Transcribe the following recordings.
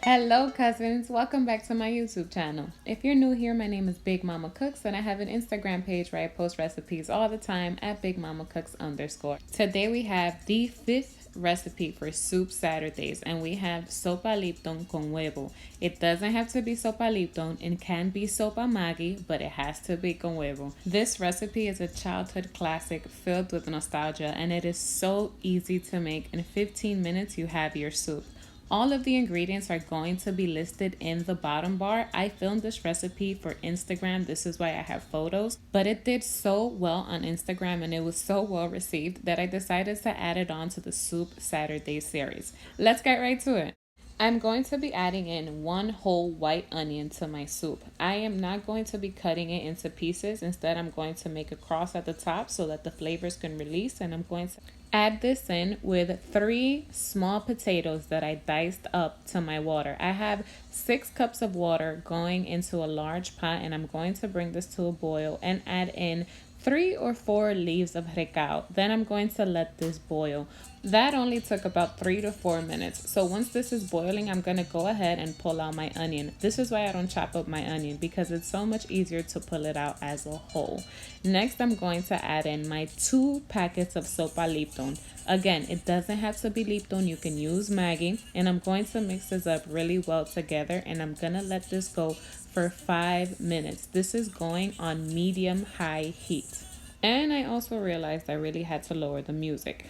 Hello cousins, welcome back to my YouTube channel. If you're new here, my name is Big Mama Cooks and I have an Instagram page where I post recipes all the time at Big Mama Cooks _. Today we have the 5th recipe for Soup Saturdays and we have Sopa Lipton con Huevo. It doesn't have to be Sopa Lipton, it can be Sopa Maggi, but it has to be con Huevo. This recipe is a childhood classic filled with nostalgia and it is so easy to make. In 15 minutes you have your soup. All of the ingredients are going to be listed in the bottom bar. I filmed this recipe for Instagram. This is why I have photos. But it did so well on Instagram and it was so well received that I decided to add it on to the Soup Saturday series. Let's get right to it. I'm going to be adding in 1 whole white onion to my soup. I am not going to be cutting it into pieces. Instead, I'm going to make a cross at the top so that the flavors can release, and I'm going to add this in with 3 small potatoes that I diced up to my water. I have 6 cups of water going into a large pot, and I'm going to bring this to a boil and add in 3 or 4 leaves of Recao. Then I'm going to let this boil. That only took about 3 to 4 minutes. So once this is boiling, I'm going to go ahead and pull out my onion. This is why I don't chop up my onion, because it's so much easier to pull it out as a whole. Next, I'm going to add in my 2 packets of Sopa Lipton. Again, it doesn't have to be Lipton. You can use Maggi. And I'm going to mix this up really well together. And I'm going to let this go for 5 minutes. This is going on medium-high heat. And I also realized I really had to lower the music.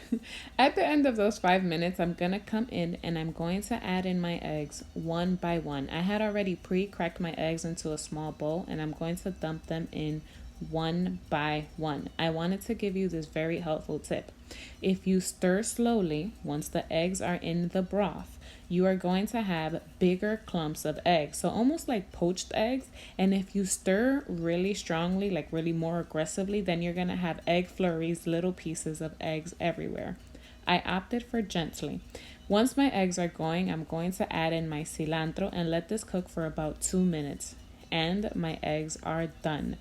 At the end of those 5 minutes, I'm going to come in and I'm going to add in my eggs one by one. I had already pre-cracked my eggs into a small bowl and I'm going to dump them in one by one. I wanted to give you this very helpful tip. If you stir slowly, once the eggs are in the broth, you are going to have bigger clumps of eggs, so almost like poached eggs. And if you stir really strongly, like really more aggressively, then you're going to have egg flurries, little pieces of eggs everywhere. I opted for gently. Once my eggs are going, I'm going to add in my cilantro and let this cook for about 2 minutes. And my eggs are done.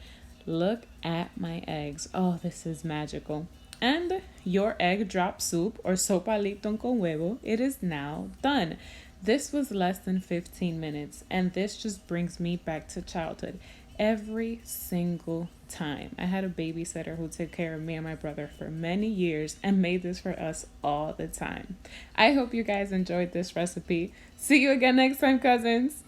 Look at my eggs. Oh, this is magical. And your egg drop soup or sopa lipton con huevo, it is now done. This was less than 15 minutes and this just brings me back to childhood every single time. I had a babysitter who took care of me and my brother for many years and made this for us all the time. I hope you guys enjoyed this recipe. See you again next time, cousins.